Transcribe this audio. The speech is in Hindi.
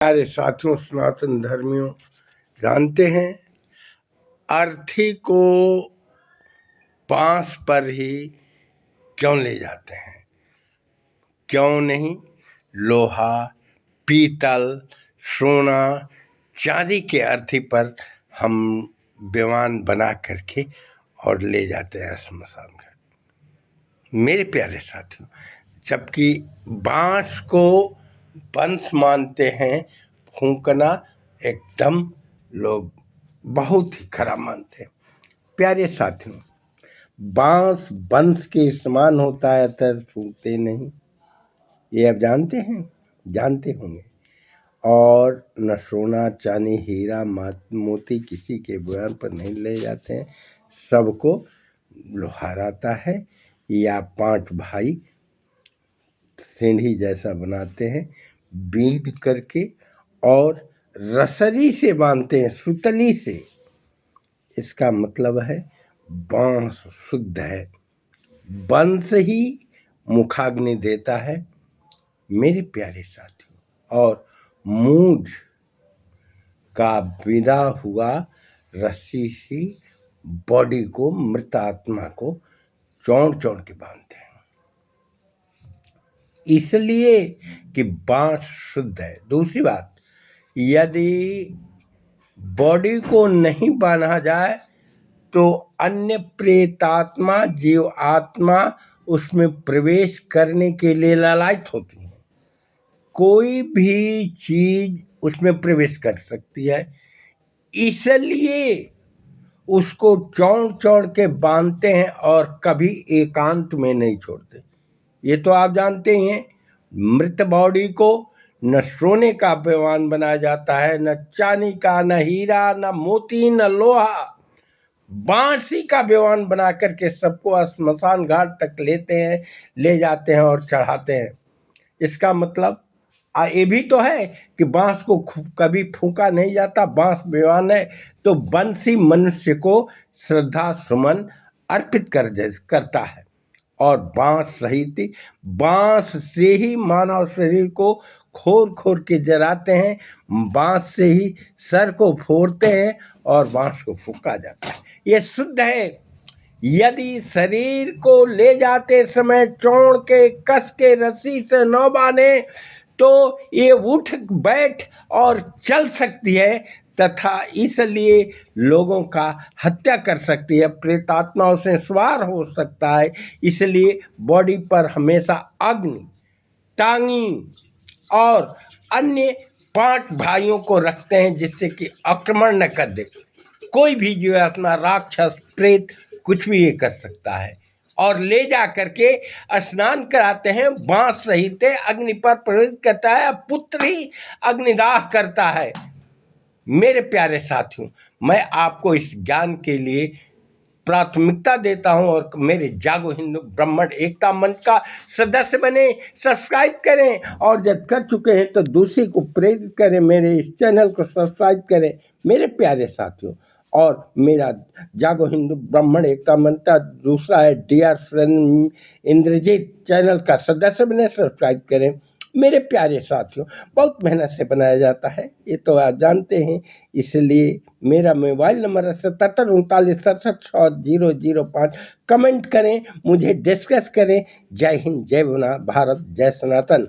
प्यारे साथियों, सनातन धर्मियों, जानते हैं अर्थी को बांस पर ही क्यों ले जाते हैं? क्यों नहीं लोहा, पीतल, सोना, चांदी के अर्थी पर हम विमान बना करके और ले जाते हैं श्मशान घाट। मेरे प्यारे साथियों, जबकि बांस को वंश मानते हैं, फूंकना एकदम लोग बहुत ही खराब मानते हैं। प्यारे साथियों, बांस वंश के समान होता है, अतः फूंकते नहीं। ये आप जानते हैं, जानते होंगे। और न सोना, चांदी, हीरा, मोती किसी के बयान पर नहीं ले जाते हैं। सबको लोहार आता है या 5 भाई सीढ़ी जैसा बनाते हैं, बीट करके और रसरी से बांधते हैं, सुतली से। इसका मतलब है बांस शुद्ध है, वंश ही मुखाग्नि देता है। मेरे प्यारे साथियों, और मूंज का विदा हुआ रस्सी सी बॉडी को, मृत आत्मा को चौड़ चौड़ के बांधते हैं, इसलिए कि बांस शुद्ध है। दूसरी बात, यदि बॉडी को नहीं बांधा जाए तो अन्य प्रेतात्मा, जीव आत्मा उसमें प्रवेश करने के लिए लालायित होती है। कोई भी चीज उसमें प्रवेश कर सकती है, इसलिए उसको चौड़ चौड़ के बांधते हैं और कभी एकांत में नहीं छोड़ते। ये तो आप जानते ही हैं। मृत बॉडी को न सोने का विमान बनाया जाता है, न चांदी का, न हीरा, न मोती, न लोहा। बांसी का विमान बना करके सबको श्मशान घाट तक लेते हैं, ले जाते हैं और चढ़ाते हैं। इसका मतलब ये भी तो है कि बांस को कभी फूंका नहीं जाता, बांस विमान है। तो बंसी मनुष्य को श्रद्धा सुमन अर्पित करता है, और बांस सहित बांस से ही मानव शरीर को खोर खोर के जलाते हैं, बांस से ही सर को फोड़ते हैं और बांस को फूंका जाता है। ये शुद्ध है। यदि शरीर को ले जाते समय चौड़ के कस के रस्सी से न बांधे तो ये उठ बैठ और चल सकती है, तथा इसलिए लोगों का हत्या कर सकती है, प्रेतात्माओं से सवार हो सकता है। इसलिए बॉडी पर हमेशा अग्नि, टांगी और अन्य 5 भाइयों को रखते हैं, जिससे कि आक्रमण न कर दे। कोई भी जो है अपना राक्षस, प्रेत, कुछ भी ये कर सकता है। और ले जा करके स्नान कराते हैं, बांस सहित अग्नि पर प्रवेश करता है, पुत्र ही अग्निदाह करता है। मेरे प्यारे साथियों, मैं आपको इस ज्ञान के लिए प्राथमिकता देता हूं, और मेरे जागो हिंदू ब्राह्मण एकता मंच का सदस्य बने, सब्सक्राइब करें, और जब कर चुके हैं तो दूसरे को प्रेरित करें, मेरे इस चैनल को सब्सक्राइब करें। मेरे प्यारे साथियों, और मेरा जागो हिंदू ब्राह्मण एकता मंच का दूसरा है डियर फ्रेंड इंद्रजीत, चैनल का सदस्य बने, सब्सक्राइब करें। मेरे प्यारे साथियों, बहुत मेहनत से बनाया जाता है, ये तो आप जानते हैं। इसलिए मेरा मोबाइल नंबर है 7739676005। कमेंट करें, मुझे डिस्कस करें। जय हिंद, जय भारत, जय सनातन।